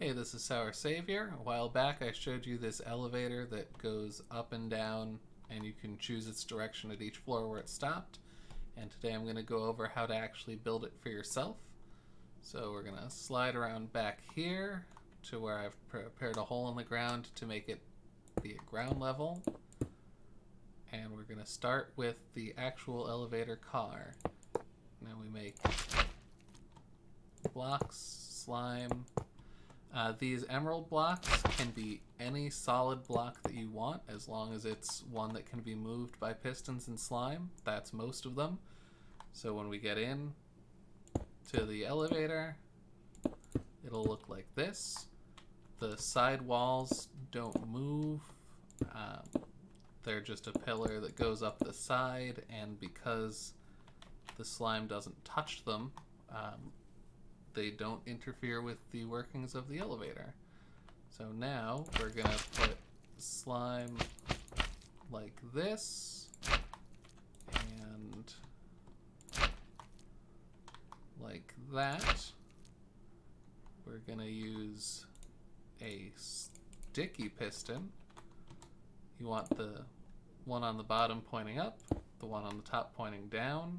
Hey, this is Sour Savior. A while back I showed you this elevator that goes up and down and you can choose its direction at each floor where it stopped. And today I'm going to go over how to actually build it for yourself. So we're going to slide around back here to where I've prepared a hole in the ground to make it be at ground level. And we're going to start with the actual elevator car. Now we make blocks, slime. These emerald blocks can be any solid block that you want as long as it's one that can be moved by pistons and slime. That's most of them. So when we get in to the elevator, it'll look like this. The side walls don't move. They're just a pillar that goes up the side, and because the slime doesn't touch them, they don't interfere with the workings of the elevator. So now we're going to put slime like this and like that. We're going to use a sticky piston. You want the one on the bottom pointing up, the one on the top pointing down.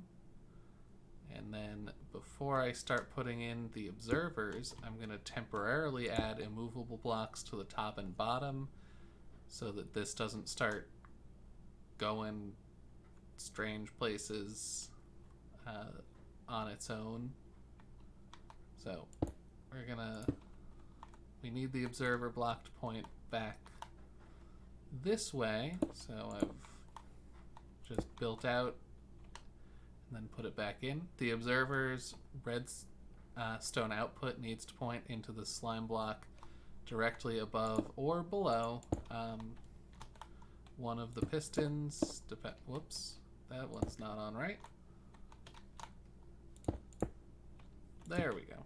And then before I start putting in the observers, I'm going to temporarily add immovable blocks to the top and bottom so that this doesn't start going strange places on its own. So we need the observer block to point back this way. So I've just built out and then put it back in. The observer's red stone output needs to point into the slime block directly above or below one of the pistons. Whoops, that one's not on right. There we go.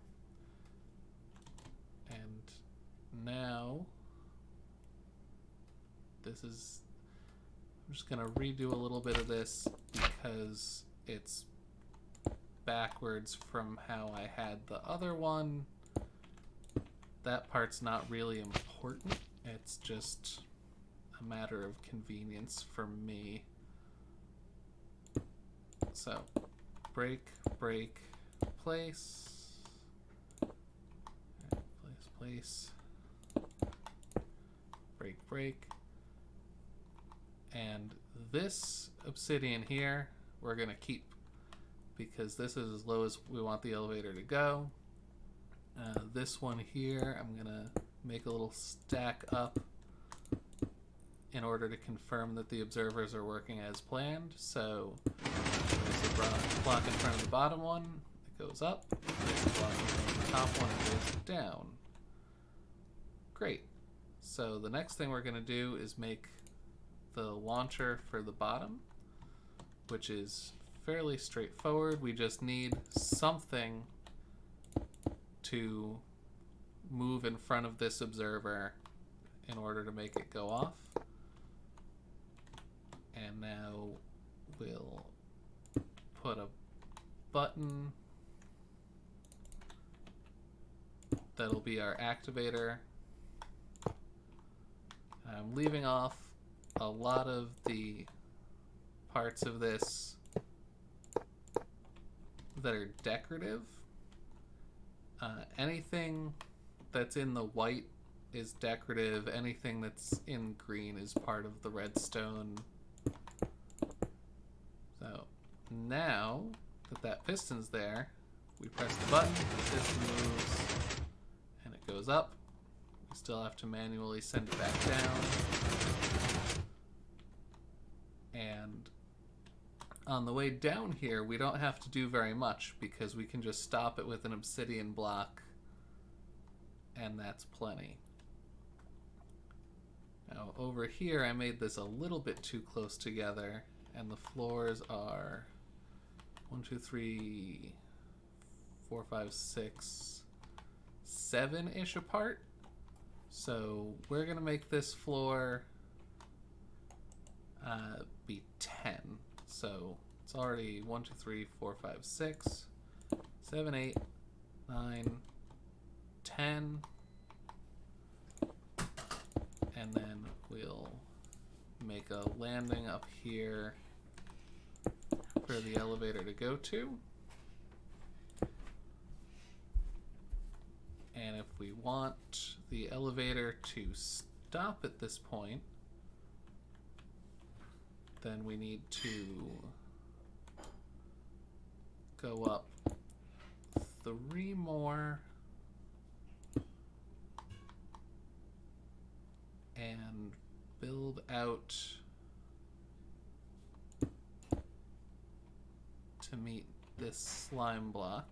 And now I'm just gonna redo a little bit of this because it's backwards from how I had the other one. That part's not really important. It's just a matter of convenience for me. So, break, break, place. Place, break, break. And this obsidian here, we're going to keep because this is as low as we want the elevator to go. This one here, I'm going to make a little stack up in order to confirm that the observers are working as planned. So there's a block in front of the bottom one, it goes up. There's a block in front of the top one, it goes down. Great. So the next thing we're going to do is make the launcher for the bottom, which is fairly straightforward. We just need something to move in front of this observer in order to make it go off. And now we'll put a button that'll be our activator. I'm leaving off a lot of the parts of this that are decorative. Anything that's in the white is decorative. Anything that's in green is part of the redstone. So now that piston's there, we press the button, the piston moves, and it goes up. We still have to manually send it back down. And on the way down here, we don't have to do very much because we can just stop it with an obsidian block, and that's plenty. Now over here, I made this a little bit too close together, and the floors are 1, 2, 3, 4, 5, 6, 7-ish apart. So we're gonna make this floor be 10. So it's already 1, 2, 3, 4, 5, 6, 7, 8, 9, 10. make a landing up here for the elevator to go to. And if we want the elevator to stop at this point, then we need to go up 3 more and build out to meet this slime block.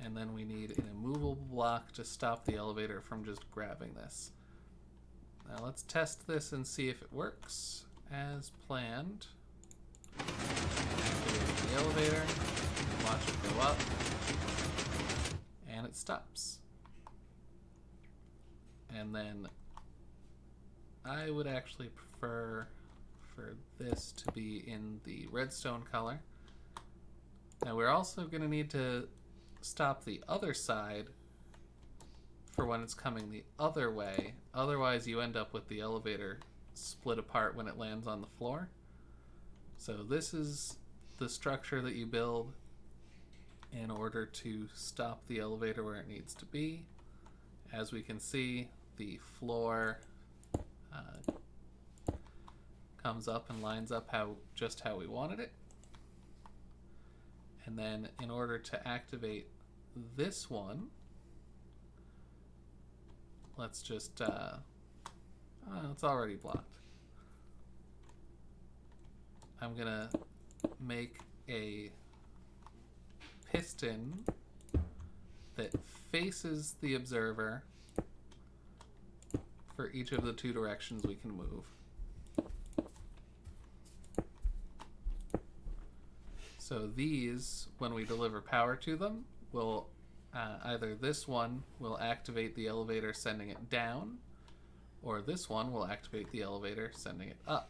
And then we need an immovable block to stop the elevator from just grabbing this. Now let's test this and see if it works as planned. Activate the elevator, watch it go up, and it stops. And then I would actually prefer for this to be in the redstone color. Now we're also going to need to stop the other side for when it's coming the other way. Otherwise you end up with the elevator split apart when it lands on the floor. So this is the structure that you build in order to stop the elevator where it needs to be. As we can see, the floor comes up and lines up just how we wanted it. And then in order to activate this one, let's just, it's already blocked. I'm gonna make a piston that faces the observer for each of the 2 directions we can move. So these, when we deliver power to them, will either this one will activate the elevator sending it down, or this one will activate the elevator sending it up.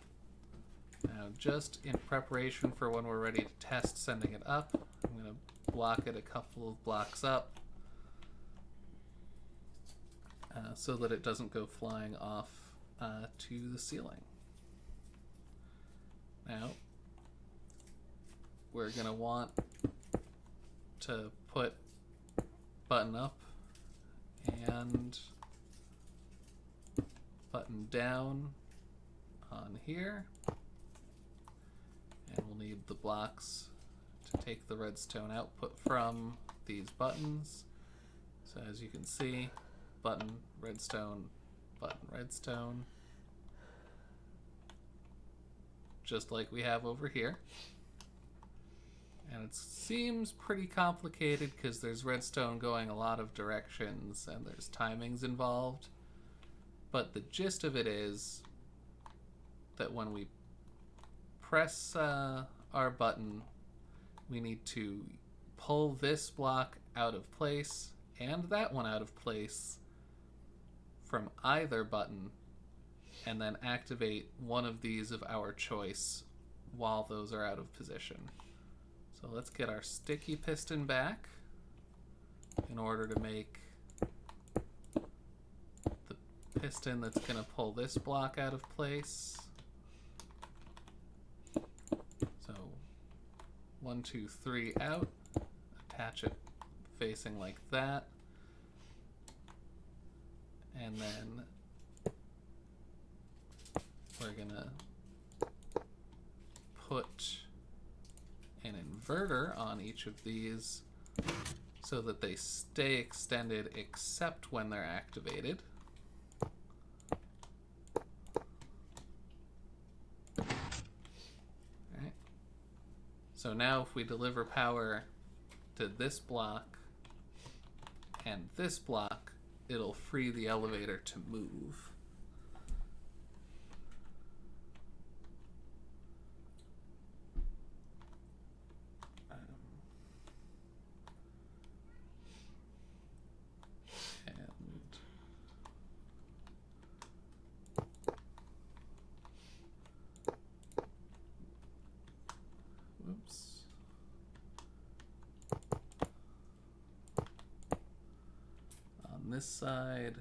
Now just in preparation for when we're ready to test sending it up, I'm going to block it a couple of blocks up so that it doesn't go flying off to the ceiling. Now we're going to want to put button up and button down on here, and we'll need the blocks to take the redstone output from these buttons. So as you can see, button, redstone, just like we have over here. And it seems pretty complicated because there's redstone going a lot of directions and there's timings involved. But the gist of it is that when we press our button, we need to pull this block out of place and that one out of place from either button, and then activate one of these of our choice while those are out of position. So let's get our sticky piston back in order to make the piston that's going to pull this block out of place. So 1, 2, 3 out, attach it facing like that, and then we're going to put an inverter on each of these so that they stay extended except when they're activated. Alright. So now if we deliver power to this block and this block, it'll free the elevator to move. This side,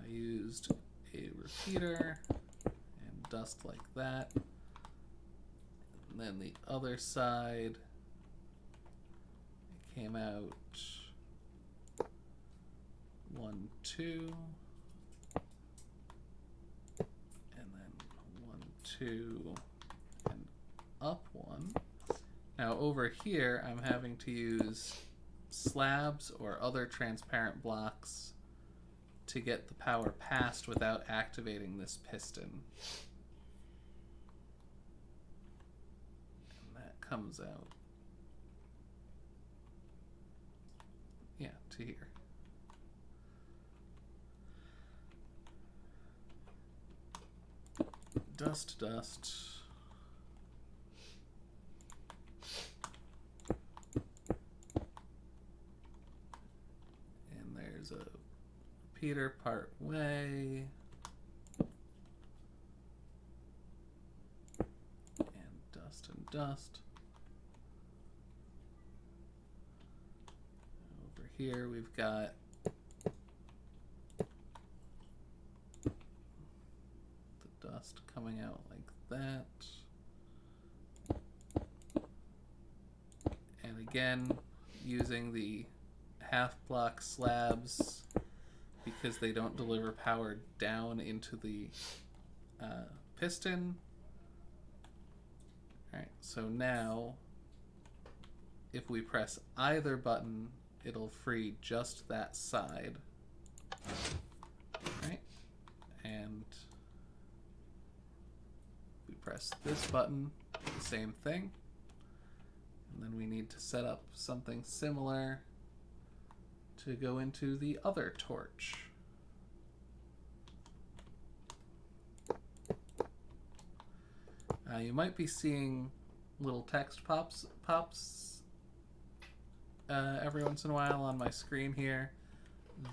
I used a repeater and dust like that. And then the other side, it came out 1, 2, and then 1, 2, and up 1. Now over here, I'm having to use slabs or other transparent blocks to get the power passed without activating this piston. And that comes out, yeah, to here. Dust, dust. And there's a repeater part way. And dust and dust. Over here we've got dust coming out like that. And again, using the half block slabs because they don't deliver power down into the piston. Alright, so now if we press either button, it'll free just that side. Right? And press this button, the same thing. And then we need to set up something similar to go into the other torch. You might be seeing little text pops every once in a while on my screen here.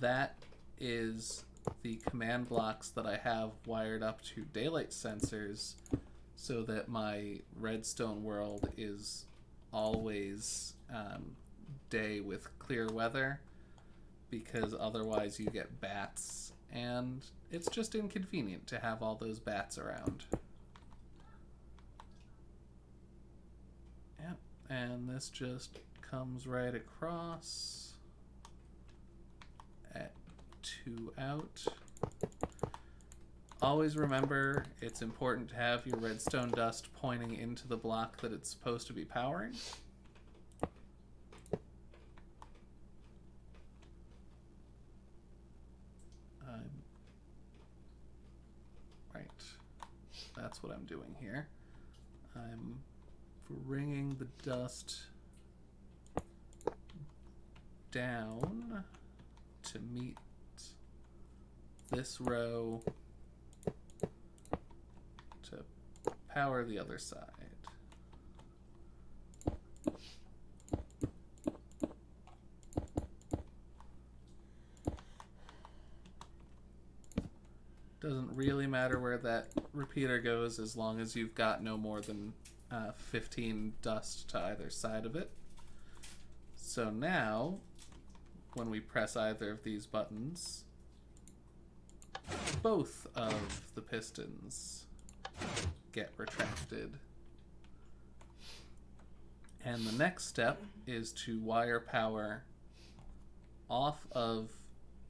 That is the command blocks that I have wired up to daylight sensors so that my redstone world is always day with clear weather, because otherwise you get bats, and it's just inconvenient to have all those bats around. Yep, and this just comes right across at 2 out. Always remember, it's important to have your redstone dust pointing into the block that it's supposed to be powering. Right, that's what I'm doing here. I'm bringing the dust down to meet this row to power the other side. Doesn't really matter where that repeater goes as long as you've got no more than 15 dust to either side of it. So now, when we press either of these buttons, both of the pistons get retracted. And the next step is to wire power off of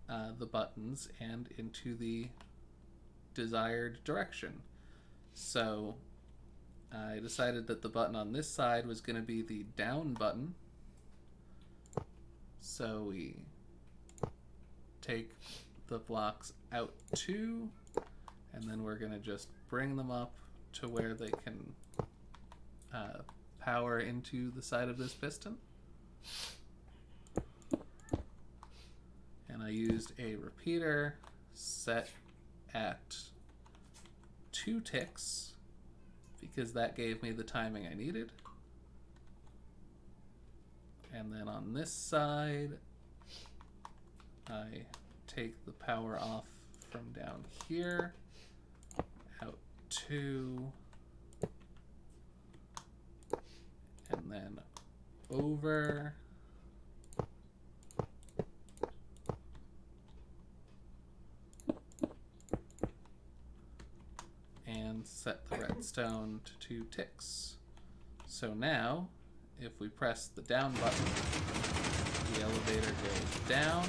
the buttons and into the desired direction. So I decided that the button on this side was going to be the down button. So we take the blocks out 2, and then we're going to just bring them up to where they can power into the side of this piston. And I used a repeater set at 2 ticks because that gave me the timing I needed. And then on this side, I take the power off from down here, out 2, and then over. set the redstone to 2 ticks. So now, if we press the down button, the elevator goes down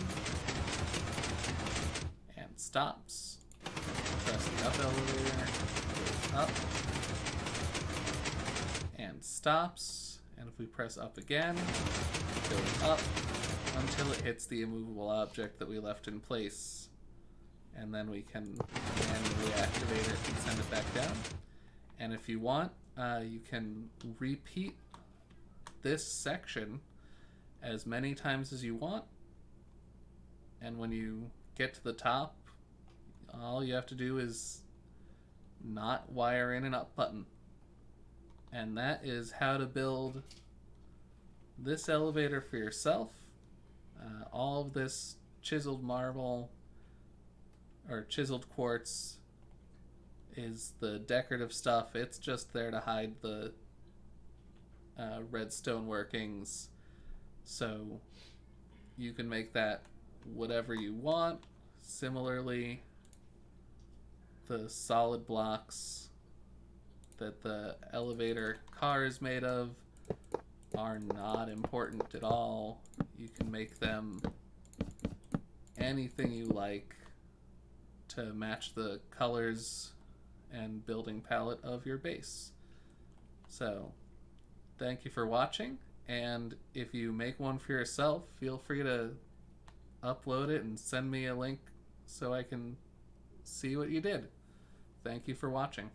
and stops. Press the up elevator, goes up and stops. And if we press up again, it goes up until it hits the immovable object that we left in place. And then we can manually activate it and send it back down. And if you want, you can repeat this section as many times as you want. And when you get to the top, all you have to do is not wire in an up button. And that is how to build this elevator for yourself. All of this chiseled marble or chiseled quartz is the decorative stuff. It's just there to hide the redstone workings. So you can make that whatever you want. Similarly, the solid blocks that the elevator car is made of are not important at all. You can make them anything you like to match the colors and building palette of your base. So, thank you for watching, and if you make one for yourself, feel free to upload it and send me a link so I can see what you did. Thank you for watching.